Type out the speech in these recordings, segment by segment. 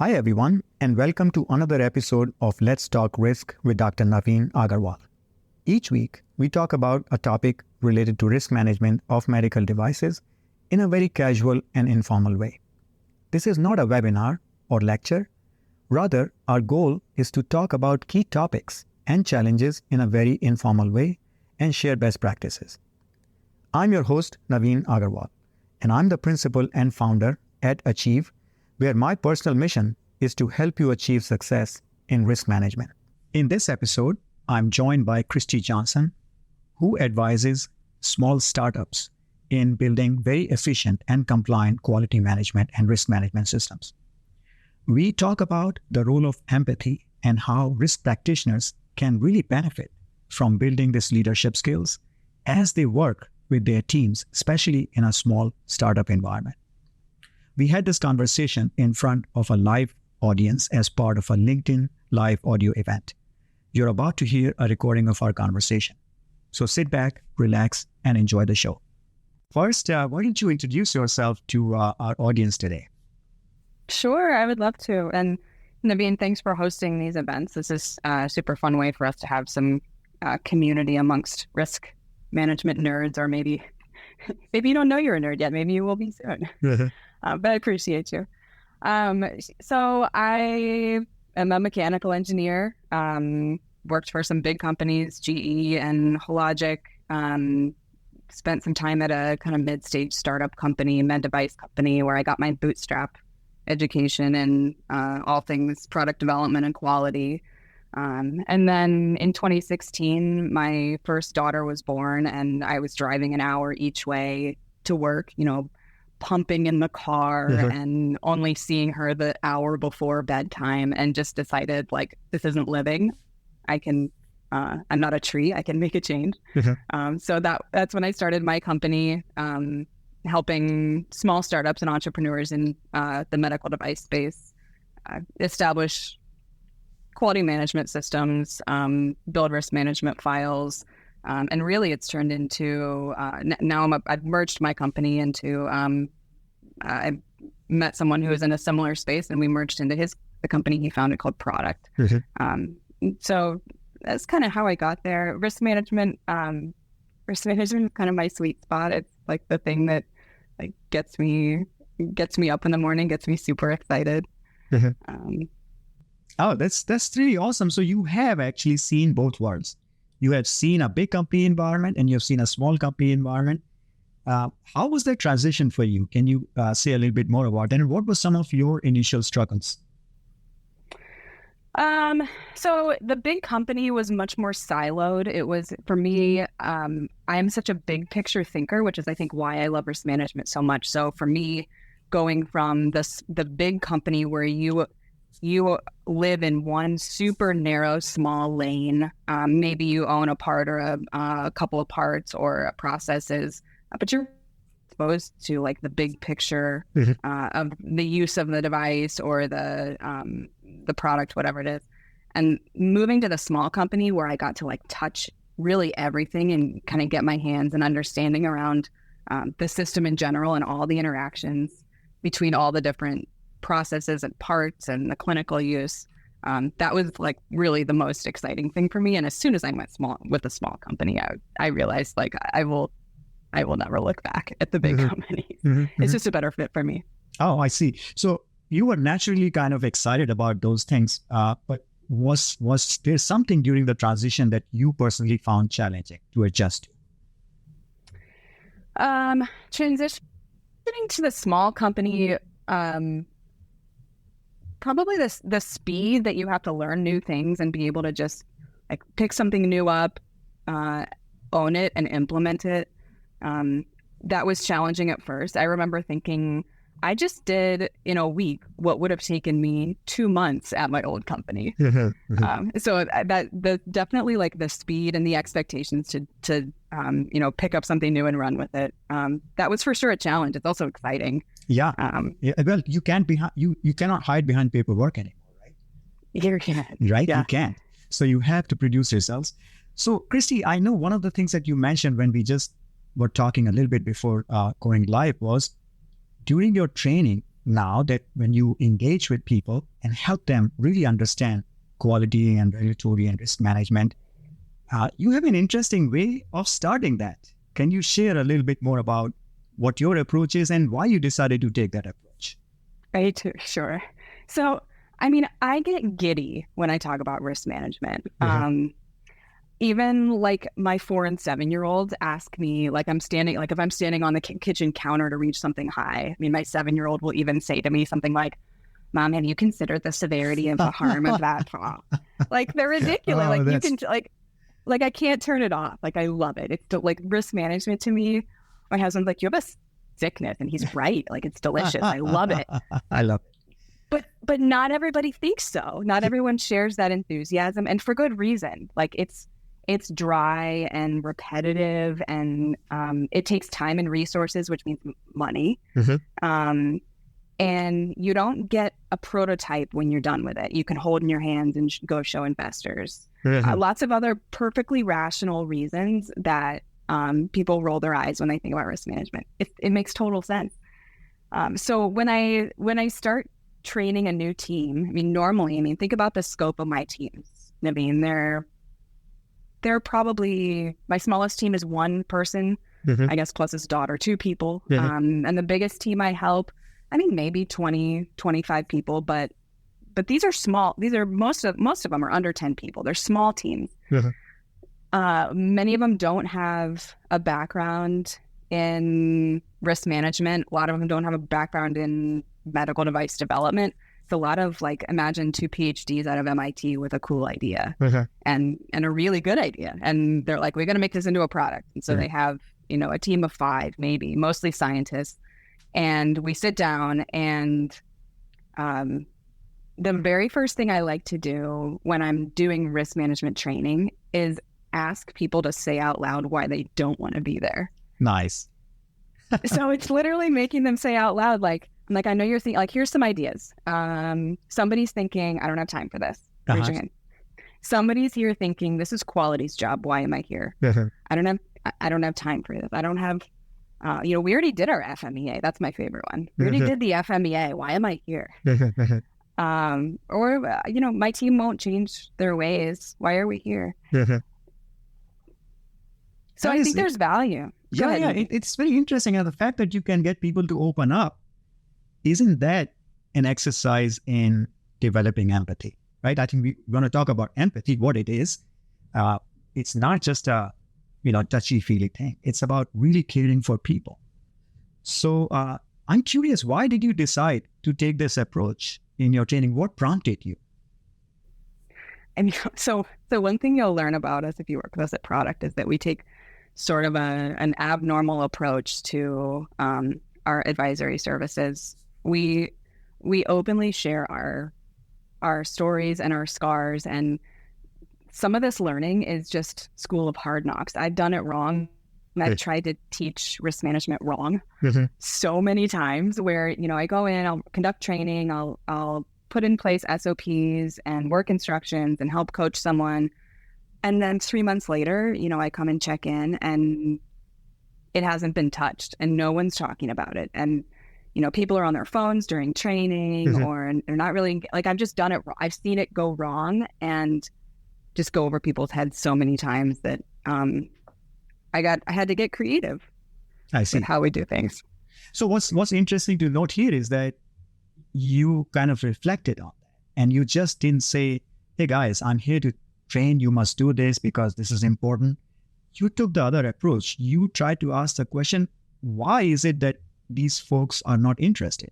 Hi everyone, and welcome to another episode of Let's Talk Risk with Dr. Naveen Agarwal. Each week, we talk about a topic related to risk management of medical devices in a very casual and informal way. This is not a webinar or lecture. Rather, our goal is to talk about key topics and challenges in a very informal way and share best practices. I'm your host, Naveen Agarwal, and I'm the principal and founder at Achieve, where my personal mission is to help you achieve success in risk management. In this episode, I'm joined by Christie Johnson, who advises small startups in building very efficient and compliant quality management and risk management systems. We talk about the role of empathy and how risk practitioners can really benefit from building these leadership skills as they work with their teams, especially in a small startup environment. We had this conversation in front of a live audience as part of a LinkedIn live audio event. You're about to hear a recording of our conversation. So sit back, relax, and enjoy the show. First, why don't you introduce yourself to our audience today? Sure, I would love to. And Naveen, thanks for hosting these events. This is a super fun way for us to have some community amongst risk management nerds, or maybe you don't know you're a nerd yet. Maybe you will be soon. But I appreciate you. So I am a mechanical engineer, worked for some big companies, GE and Hologic, spent some time at a kind of mid-stage startup company, med device company, where I got my bootstrap education in all things product development and quality. And then in 2016, my first daughter was born, and I was driving an hour each way to work, pumping in the car and only seeing her the hour before bedtime, and just decided, this isn't living. I'm not a tree. I can make a change. So that's when I started my company, helping small startups and entrepreneurs in the medical device space establish quality management systems, build risk management files. And really, it's turned into now I've merged my company into. I met someone who was in a similar space, and we merged into the company he founded called Product. So that's kind of how I got there. Risk management is kind of my sweet spot. It's like the thing that gets me up in the morning, gets me super excited. Oh, that's really awesome. So you have actually seen both worlds. You have seen a big company environment and you've seen a small company environment. How was that transition for you? Can you say a little bit more about that? And what were some of your initial struggles? So the big company was much more siloed. It was, for me, I'm such a big picture thinker, which is, I think, why I love risk management so much. So for me, going from the big company where you live in one super narrow, small lane. Maybe you own a part or a couple of parts or processes, but you're exposed to the big picture of the use of the device or the product, whatever it is. And moving to the small company where I got to touch really everything and kind of get my hands and understanding around the system in general and all the interactions between all the different processes and parts and the clinical use. That was really the most exciting thing for me. And as soon as I went with a small company, I realized I will never look back at the big companies. It's just a better fit for me. Oh, I see. So you were naturally kind of excited about those things, but was there something during the transition that you personally found challenging to adjust to? Transitioning to the small company, probably the speed that you have to learn new things and be able to just pick something new up, own it and implement it. That was challenging at first. I remember thinking, I just did in a week what would have taken me 2 months at my old company. So that definitely the speed and the expectations to pick up something new and run with it. That was for sure a challenge. It's also exciting. Yeah. Well, you cannot hide behind paperwork anymore, right? You can't. Right? Yeah. You can't. So you have to produce results. So Christie, I know one of the things that you mentioned when we just were talking a little bit before going live was during your training, now that when you engage with people and help them really understand quality and regulatory and risk management, you have an interesting way of starting that. Can you share a little bit more about what your approach is and why you decided to take that approach? Right, sure. So, I mean, I get giddy when I talk about risk management. Even like my 4 and 7-year-olds ask me, like if I'm standing on the kitchen counter to reach something high. I mean, my 7-year-old will even say to me something like, "Mom, have you considered the severity of the harm of that fall?" Like, they're ridiculous. You can I can't turn it off. Like, I love it. It's like risk management to me. My husband's like, "You have a sickness," and he's right. Like, it's delicious. I love it. I love it. But not everybody thinks so. Not everyone shares that enthusiasm, and for good reason. Like, it's dry and repetitive, and it takes time and resources, which means money. And you don't get a prototype when you're done with it. You can hold in your hands and go show investors. Lots of other perfectly rational reasons that people roll their eyes when they think about risk management. It makes total sense. So when I start training a new team, normally, think about the scope of my teams. They're probably, my smallest team is 1 person, I guess, plus his daughter, 2 people. And the biggest team I help, maybe 20, 25 people, but these are small. These are most of them are under 10 people. They're small teams. Many of them don't have a background in risk management. A lot of them don't have a background in medical device development. It's a lot of, like, imagine 2 PhDs out of MIT with a cool idea and a really good idea. And they're like, we're going to make this into a product. And so they have, a team of 5, maybe, mostly scientists. And we sit down, and the very first thing I like to do when I'm doing risk management training is ask people to say out loud why they don't want to be there. Nice. So it's literally making them say out loud, I'm like, I know you're thinking, like, here's some ideas. Somebody's thinking, I don't have time for this. Raise your hand. Somebody's here thinking, this is quality's job. Why am I here? I don't have time for this. I don't have, we already did our FMEA. That's my favorite one. We already did the FMEA. Why am I here? My team won't change their ways. Why are we here? So I think there's value. It's very interesting. And the fact that you can get people to open up, isn't that an exercise in developing empathy, right? I think we're going to talk about empathy, what it is. It's not just a, touchy-feely thing. It's about really caring for people. So I'm curious, why did you decide to take this approach in your training? What prompted you? So one thing you'll learn about us if you work with us at Product is that we take sort of an abnormal approach to our advisory services. We openly share our stories and our scars, and some of this learning is just school of hard knocks. I've done it wrong. I've tried to teach risk management wrong so many times where, I go in, I'll conduct training, I'll put in place SOPs and work instructions and help coach someone. And then 3 months later, I come and check in and it hasn't been touched and no one's talking about it. And, people are on their phones during training or they're not really, like, I've just done it wrong. I've seen it go wrong and just go over people's heads so many times that I had to get creative. I see. With how we do things. So what's interesting to note here is that you kind of reflected on that and you just didn't say, hey guys, I'm here to train, you must do this because this is important. You took the other approach. You tried to ask the question, why is it that these folks are not interested?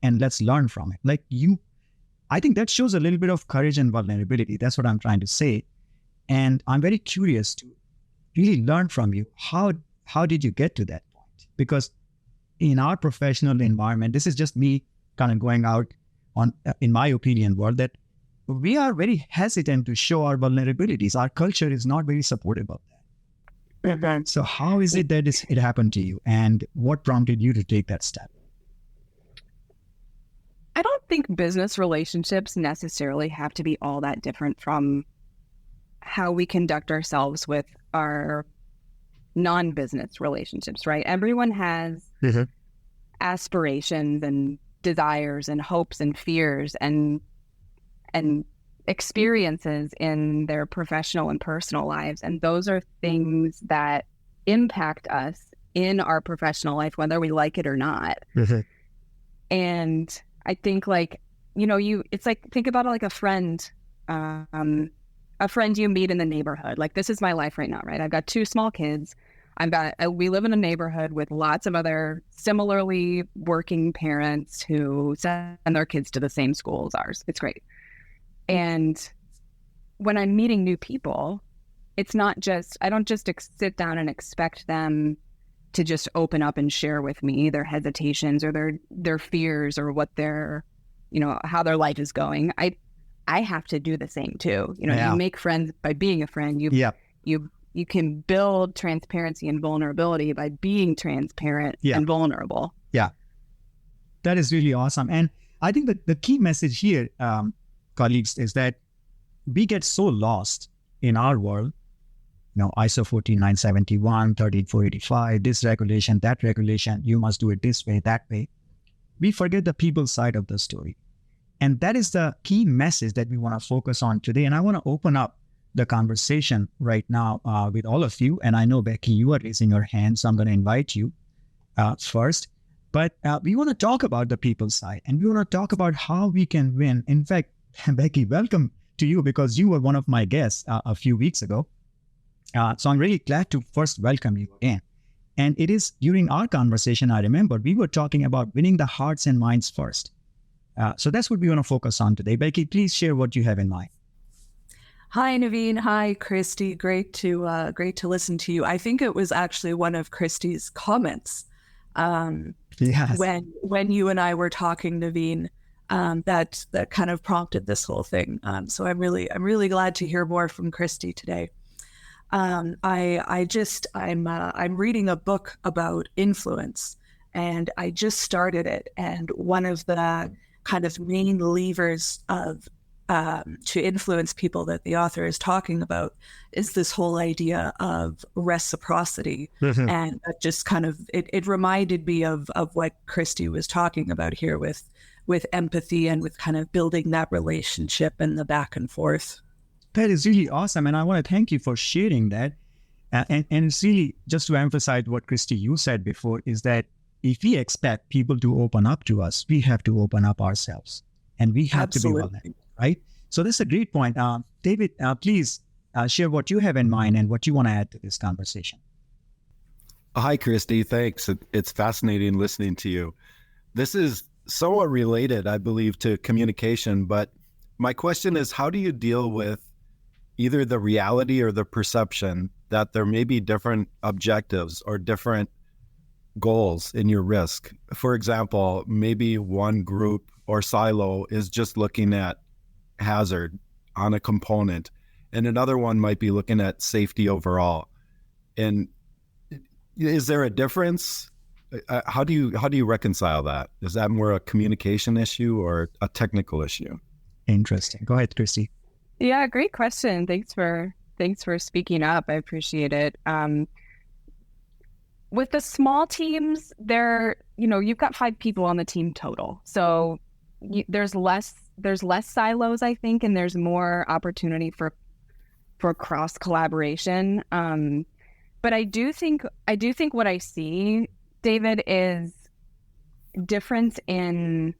And let's learn from it. I think that shows a little bit of courage and vulnerability. That's what I'm trying to say. And I'm very curious to really learn from you. How did you get to that point? Because in our professional environment, this is just me kind of going out on, in my opinion, world, that we are very hesitant to show our vulnerabilities. Our culture is not very supportive of that. So how is it that it happened to you, and what prompted you to take that step? I don't think business relationships necessarily have to be all that different from how we conduct ourselves with our non-business relationships, right? Everyone has aspirations and desires and hopes and fears and experiences in their professional and personal lives. And those are things that impact us in our professional life, whether we like it or not. Mm-hmm. And I think it's like, think about it like a friend you meet in the neighborhood. Like, this is my life right now, right? I've got 2 small kids. We live in a neighborhood with lots of other similarly working parents who send their kids to the same school as ours. It's great. And when I'm meeting new people, I don't just sit down and expect them to just open up and share with me their hesitations or their fears or what how their life is going. I have to do the same too. You make friends by being a friend. You can build transparency and vulnerability by being transparent and vulnerable. Yeah, that is really awesome. And I think that the key message here, colleagues, is that we get so lost in our world. ISO 14971, 13485, this regulation, that regulation, you must do it this way, that way. We forget the people side of the story. And that is the key message that we want to focus on today. And I want to open up the conversation right now with all of you. And I know, Becky, you are raising your hand, so I'm going to invite you first. But we want to talk about the people side, and we want to talk about how we can win. In fact, Becky, welcome to you, because you were one of my guests a few weeks ago. So I'm really glad to first welcome you again. And it is during our conversation, I remember we were talking about winning the hearts and minds first. So that's what we want to focus on today. Becky, please share what you have in mind. Hi, Naveen. Hi, Christie. Great to listen to you. I think it was actually one of Christie's comments yes. when you and I were talking, Naveen, that kind of prompted this whole thing. So I'm really glad to hear more from Christie today. I'm reading a book about influence, and I just started it. And one of the kind of main levers of to influence people that the author is talking about is this whole idea of reciprocity. Mm-hmm. And that just kind of, it reminded me of what Christie was talking about here with empathy and with kind of building that relationship and the back and forth. That is really awesome. And I want to thank you for sharing that. And it's really, just to emphasize what Christie, you said before, is that if we expect people to open up to us, we have to open up ourselves, and we have Absolutely. to be vulnerable, right? So this is a great point. David, please share what you have in mind and what you want to add to this conversation. Hi, Christie. Thanks. It's fascinating listening to you. This is somewhat related, I believe, to communication, but my question is, how do you deal with either the reality or the perception that there may be different objectives or different goals in your risk? For example, maybe one group or silo is just looking at hazard on a component, and another one might be looking at safety overall. And is there a difference? How do you reconcile that? Is that more a communication issue or a technical issue? Interesting. Go ahead, Christie. Yeah, great question. Thanks for speaking up. I appreciate it. With the small teams, you've got 5 people on the team total. So there's less silos, I think, and there's more opportunity for cross collaboration. But I do think what I see, David, is difference in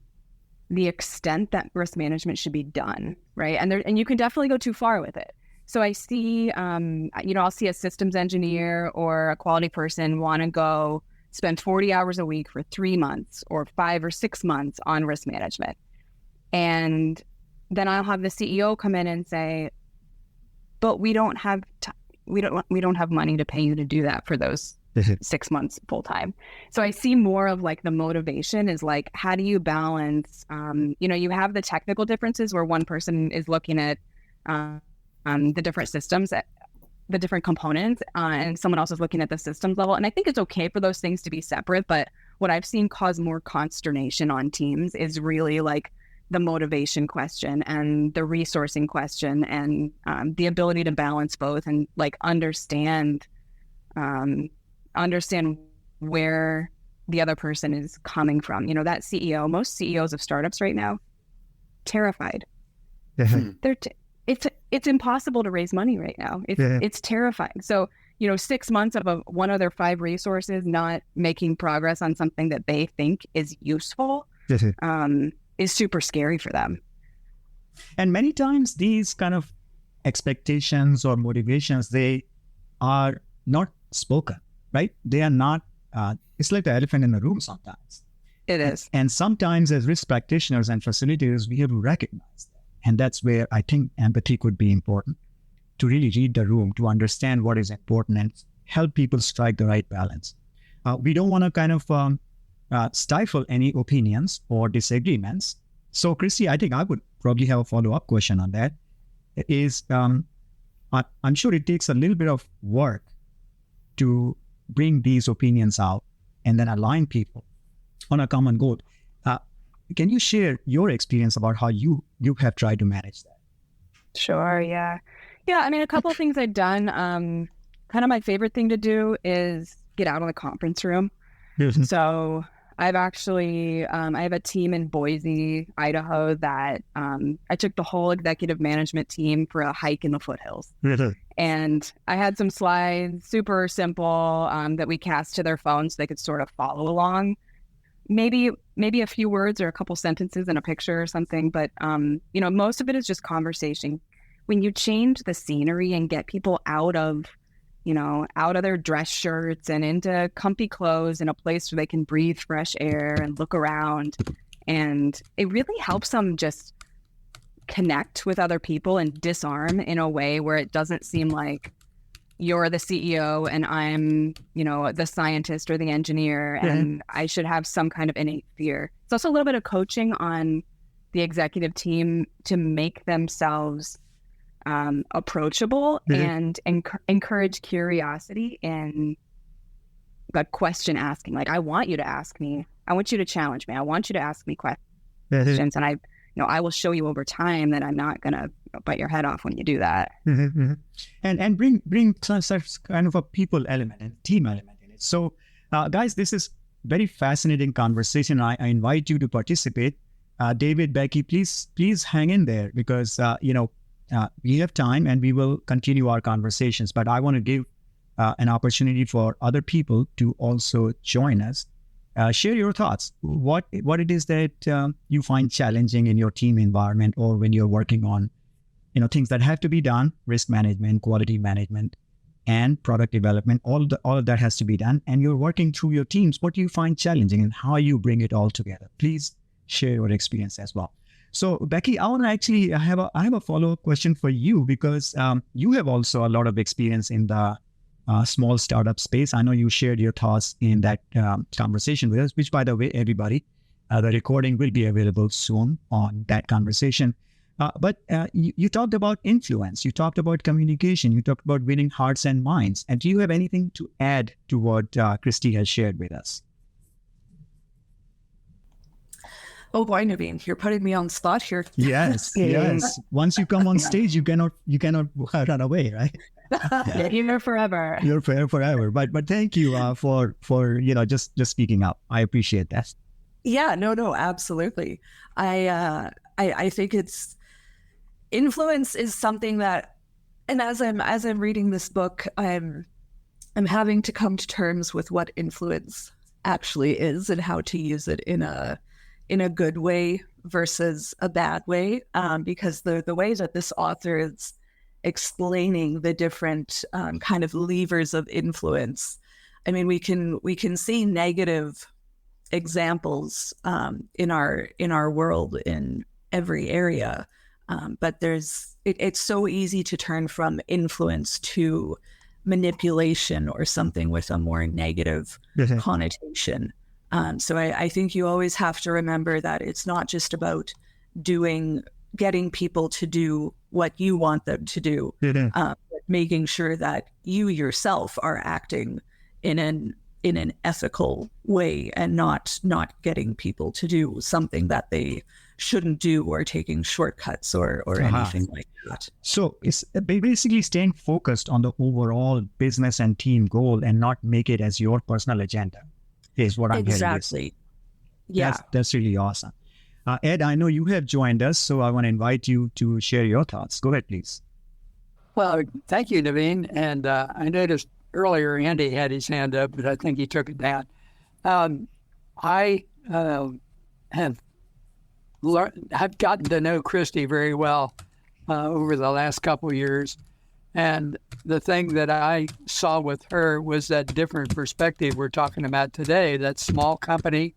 the extent that risk management should be done, right? And you can definitely go too far with it. So I see, I'll see a systems engineer or a quality person want to go spend 40 hours a week for 3 months or 5 or 6 months on risk management. And then I'll have the CEO come in and say, but we don't have money to pay you to do that for those 6 months full time. So I see more of like the motivation is like, how do you balance, you have the technical differences where one person is looking at the different systems, the different components, and someone else is looking at the systems level. And I think it's okay for those things to be separate. But what I've seen cause more consternation on teams is really like the motivation question and the resourcing question and the ability to balance both and like understand where the other person is coming from. You know, that CEO, most CEOs of startups right now, terrified. It's impossible to raise money right now. It's terrifying. So, you know, 6 months of one of their 5 resources not making progress on something that they think is useful is super scary for them. And many times these kind of expectations or motivations, they are not spoken, right? They are not, it's like the elephant in the room sometimes. It is. And sometimes as risk practitioners and facilitators, we have to recognize that. And that's where I think empathy could be important, to really read the room, to understand what is important and help people strike the right balance. We don't want to kind of stifle any opinions or disagreements. So, Christie, I think I would probably have a follow-up question on that. Is I'm sure it takes a little bit of work to bring these opinions out and then align people on a common goal. Can you share your experience about how you have tried to manage that? Sure, yeah. Yeah, I mean, a couple of things I've done. Kind of my favorite thing to do is get out of the conference room. So I've actually, I have a team in Boise, Idaho that I took the whole executive management team for a hike in the foothills. And I had some slides, super simple, that we cast to their phones so they could sort of follow along. Maybe a few words or a couple sentences and a picture or something. But, you know, most of it is just conversation. When you change the scenery and get people out of their dress shirts and into comfy clothes in a place where they can breathe fresh air and look around. And it really helps them just connect with other people and disarm in a way where it doesn't seem like you're the CEO and I'm, you know, the scientist or the engineer and I should have some kind of innate fear. It's also a little bit of coaching on the executive team to make themselves approachable and encourage curiosity and the question asking. Like, I want you to ask me. I want you to challenge me. I want you to ask me questions. And I will show you over time that I'm not going to bite your head off when you do that. And bring such kind of a people element and team element in it. So, guys, this is very fascinating conversation. I invite you to participate. David, Becky, please hang in there because, we have time and we will continue our conversations, but I want to give an opportunity for other people to also join us. Share your thoughts. What it is that you find challenging in your team environment or when you're working on, things that have to be done, risk management, quality management, and product development. All of that has to be done. And you're working through your teams. What do you find challenging and how you bring it all together? Please share your experience as well. So, Becky, I have a follow-up question for you because you have also a lot of experience in the small startup space. I know you shared your thoughts in that conversation with us, which, by the way, everybody, the recording will be available soon on that conversation. But you talked about influence, you talked about communication, you talked about winning hearts and minds. And do you have anything to add to what Christie has shared with us? Oh boy, Naveen, you're putting me on the spot here. Yes. Once you come on stage, you cannot run away, right? You're forever. You're forever. But thank you for just speaking up. I appreciate that. Yeah, no, absolutely. I think it's influence is something that, and as I'm reading this book, I'm having to come to terms with what influence actually is and how to use it in a good way versus a bad way, because the way that this author is explaining the different kind of levers of influence. I mean, we can see negative examples in our world in every area, but it's so easy to turn from influence to manipulation or something with a more negative connotation. So I think you always have to remember that it's not just about getting people to do what you want them to do, but making sure that you yourself are acting in an ethical way and not getting people to do something that they shouldn't do or taking shortcuts or anything like that. So it's basically staying focused on the overall business and team goal and not make it as your personal agenda. is what I'm hearing. Exactly. Yeah. That's really awesome. Ed, I know you have joined us, so I want to invite you to share your thoughts. Go ahead, please. Well, thank you, Naveen. And I noticed earlier Andy had his hand up, but I think he took it down. I have gotten to know Christie very well over the last couple of years. And the thing that I saw with her was that different perspective we're talking about today, that small company,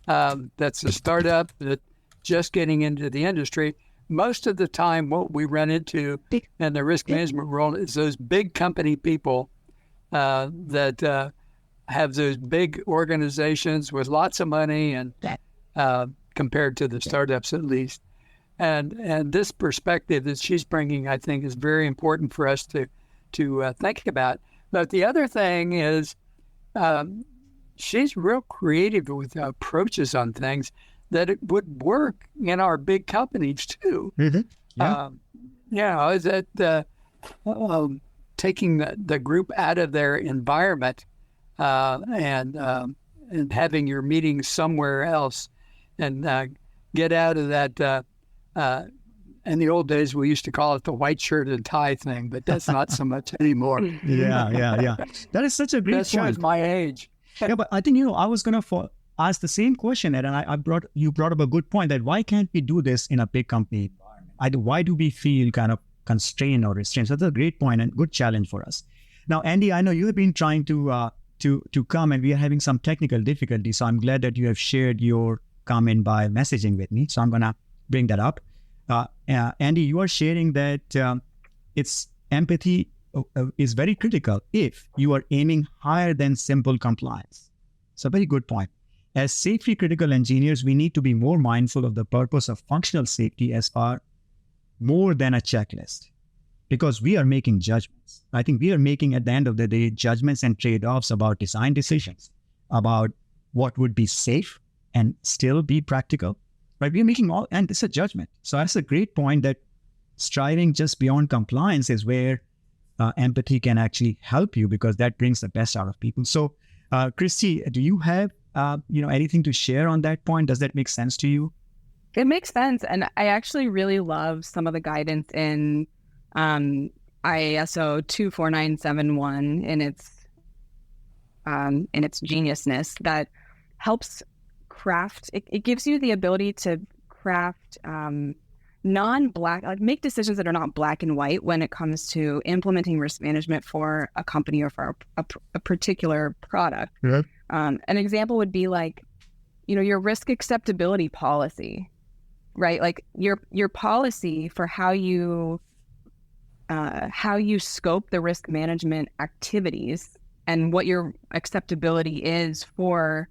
that's a startup that just getting into the industry. Most of the time, what we run into in the risk management world is those big company people that have those big organizations with lots of money, and compared to the startups at least. And this perspective that she's bringing, I think, is very important for us to think about. But the other thing is, she's real creative with approaches on things that it would work in our big companies too. Yeah. Is that taking the group out of their environment and having your meetings somewhere else, and get out of that. In the old days, we used to call it the white shirt and tie thing, but that's not so much anymore. Yeah. That is such a great That shows point. my age. Yeah, but I think, I was going to ask the same question, Ed, and you brought up a good point that why can't we do this in a big company environment? Why do we feel kind of constrained or restrained? So that's a great point and good challenge for us. Now, Andy, I know you have been trying to come, and we are having some technical difficulties. So I'm glad that you have shared your comment by messaging with me. So I'm going to bring that up. Andy, you are sharing that it's empathy is very critical if you are aiming higher than simple compliance. It's a very good point. As safety critical engineers, we need to be more mindful of the purpose of functional safety as far more than a checklist, because we are making judgments. I think we are making, at the end of the day, judgments and trade-offs about design decisions, about what would be safe and still be practical. Right? We are making and it's a judgment. So that's a great point, that striving just beyond compliance is where empathy can actually help you, because that brings the best out of people. So, Christie, do you have anything to share on that point? Does that make sense to you? It makes sense, and I actually really love some of the guidance in ISO 24971 in its geniusness that helps craft. It gives you the ability to craft non-black, make decisions that are not black and white when it comes to implementing risk management for a company or for a particular product. Yeah. An example would be like, your risk acceptability policy, right? Like your policy for how you scope the risk management activities and what your acceptability is for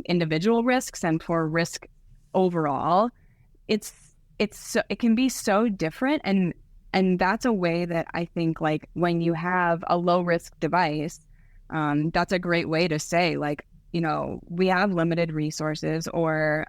individual risks and for risk overall. It can be so different, and that's a way that I think, like, when you have a low risk device, that's a great way to say, like, we have limited resources, or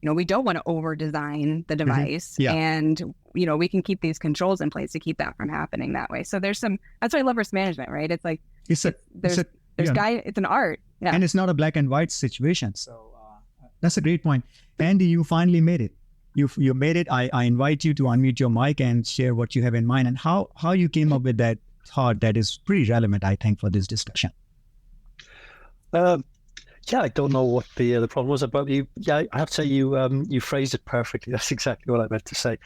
we don't want to over design the device, and we can keep these controls in place to keep that from happening that way. So that's why I love risk management, right? It's like it's an art, and it's not a black and white situation. So that's a great point. Andy, you finally made it. You made it. I invite you to unmute your mic and share what you have in mind and how you came up with that thought that is pretty relevant, I think, for this discussion. I don't know what the problem was about you. Yeah, I have to say you phrased it perfectly. That's exactly what I meant to say.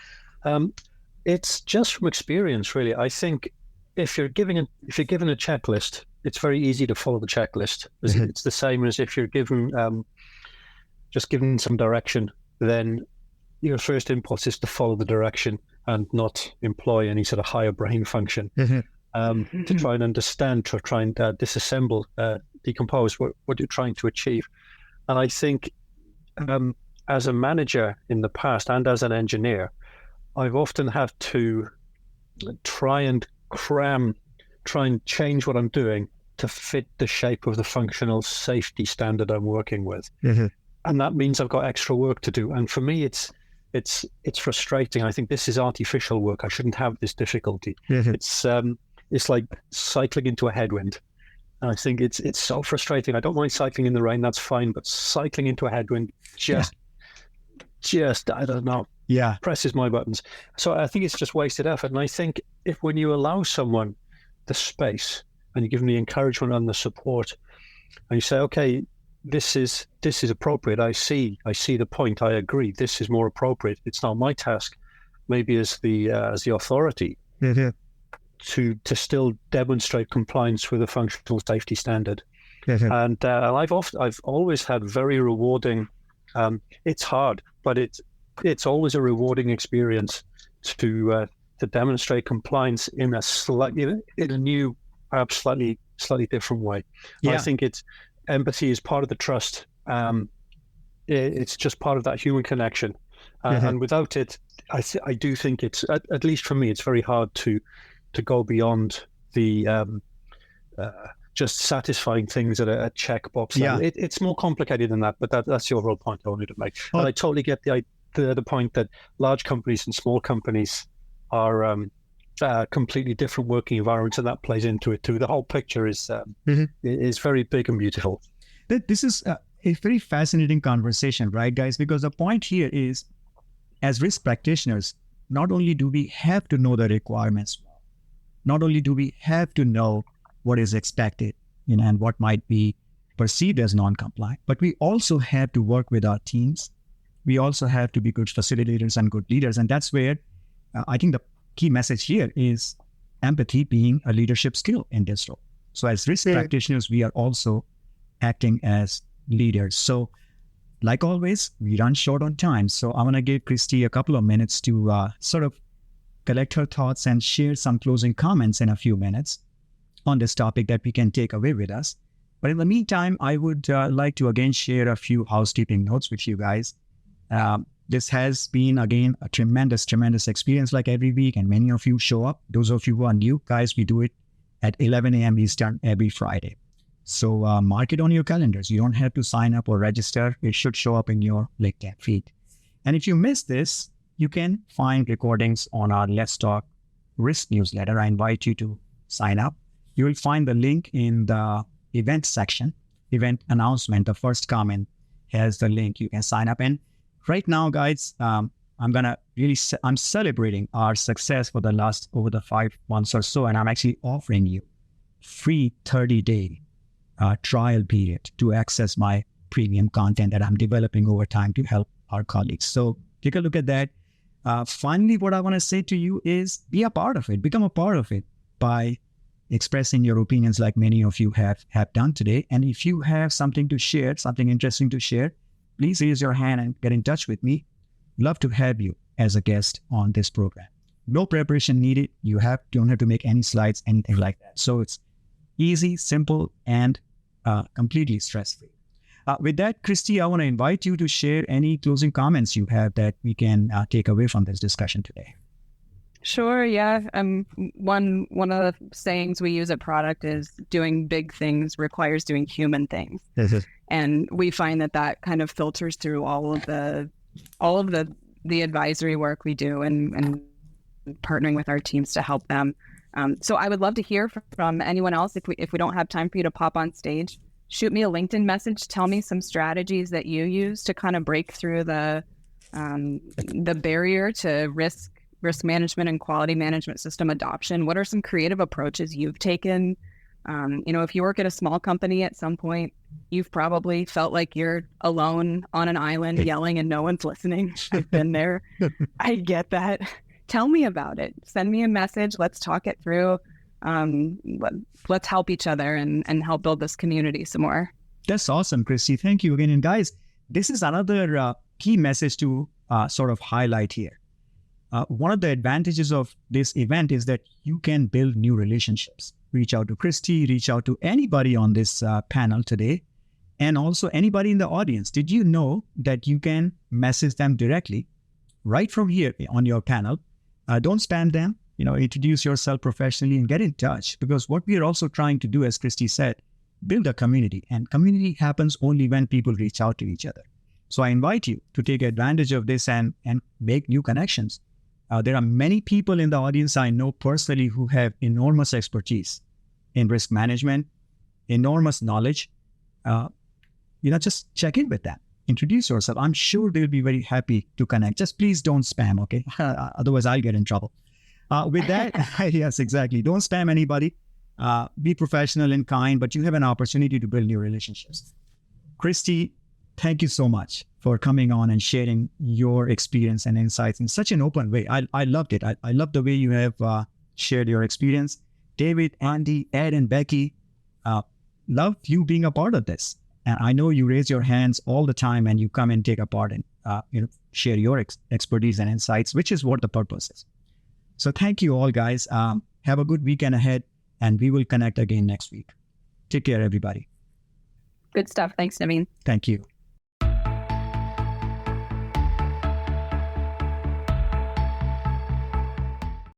It's just from experience, really. I think if you're given a checklist, it's very easy to follow the checklist. It's the same as if you're given some direction, then your first impulse is to follow the direction and not employ any sort of higher brain function to try and understand, to try and disassemble, decompose what you're trying to achieve. And I think as a manager in the past and as an engineer, I've often had to try and change what I'm doing to fit the shape of the functional safety standard I'm working with. And that means I've got extra work to do. And for me, it's frustrating. I think this is artificial work. I shouldn't have this difficulty. It's like cycling into a headwind. And I think it's so frustrating. I don't mind cycling in the rain, that's fine, but cycling into a headwind just I don't know, presses my buttons. So I think it's just wasted effort. And I think if when you allow someone the space and you give them the encouragement and the support, and you say, okay, this is appropriate. I see the point. I agree. This is more appropriate. It's not my task, maybe as the authority, to still demonstrate compliance with a functional safety standard. And I've always had very rewarding. It's hard, but it's always a rewarding experience to demonstrate compliance in a new, perhaps slightly different way. I think empathy is part of the trust. It's just part of that human connection, and without it, I do think it's at least for me, it's very hard to go beyond the just satisfying things at a checkbox level. It's more complicated than that, but that's the overall point I wanted to make. And I totally get the point that large companies and small companies are completely different working environments, and that plays into it too. The whole picture is very big and beautiful. This is a very fascinating conversation, right, guys? Because the point here is, as risk practitioners, not only do we have to know the requirements, not only do we have to know what is expected, and what might be perceived as non-compliant, but we also have to work with our teams. We also have to be good facilitators and good leaders. And that's where I think the key message here is empathy being a leadership skill in this role. So as risk practitioners, we are also acting as leaders. So like always, we run short on time. So I want to give Christie a couple of minutes to sort of collect her thoughts and share some closing comments in a few minutes on this topic that we can take away with us. But in the meantime, I would like to again share a few housekeeping notes with you guys. This has been, again, a tremendous experience like every week, and many of you show up. Those of you who are new, guys, we do it at 11 a.m. Eastern every Friday. So mark it on your calendars. You don't have to sign up or register. It should show up in your LinkedIn feed. And if you miss this, you can find recordings on our Let's Talk Risk newsletter. I invite you to sign up. You will find the link in the event section, event announcement. The first comment has the link. You can sign up. And right now, guys, I'm celebrating our success for over the 5 months or so. And I'm actually offering you free 30-day trial period to access my premium content that I'm developing over time to help our colleagues. So take a look at that. Finally, what I want to say to you is be a part of it. Become a part of it by expressing your opinions like many of you have done today. And if you have something to share, something interesting to share, please raise your hand and get in touch with me. Love to have you as a guest on this program. No preparation needed. You don't have to make any slides, anything like that. So it's easy, simple, and completely stress-free. With that, Christie, I want to invite you to share any closing comments you have that we can take away from this discussion today. Sure. Yeah. One of the sayings we use at Product is doing big things requires doing human things. And we find that kind of filters through all of the advisory work we do and partnering with our teams to help them. So I would love to hear from anyone else. If we don't have time for you to pop on stage, shoot me a LinkedIn message. Tell me some strategies that you use to kind of break through the barrier to risk management and quality management system adoption. What are some creative approaches you've taken? If you work at a small company at some point, you've probably felt like you're alone on an island yelling and no one's listening. I've been there. I get that. Tell me about it. Send me a message. Let's talk it through. Let's help each other and help build this community some more. That's awesome, Christie. Thank you again. And guys, this is another key message to sort of highlight here. One of the advantages of this event is that you can build new relationships. Reach out to Christie, reach out to anybody on this panel today, and also anybody in the audience. Did you know that you can message them directly right from here on your panel? Don't spam them, introduce yourself professionally and get in touch, because what we are also trying to do, as Christie said, build a community, and community happens only when people reach out to each other. So I invite you to take advantage of this and make new connections. There are many people in the audience I know personally who have enormous expertise in risk management, enormous knowledge, just check in with them. Introduce yourself. I'm sure they'll be very happy to connect. Just please don't spam, okay? Otherwise, I'll get in trouble. With that, yes, exactly. Don't spam anybody. Be professional and kind, but you have an opportunity to build new relationships. Christie, thank you so much for coming on and sharing your experience and insights in such an open way. I loved it. I love the way you have shared your experience. David, Andy, Ed, and Becky, love you being a part of this. And I know you raise your hands all the time and you come and take a part and share your expertise and insights, which is what the purpose is. So thank you all, guys. Have a good weekend ahead, and we will connect again next week. Take care, everybody. Good stuff. Thanks, Naveen. Thank you.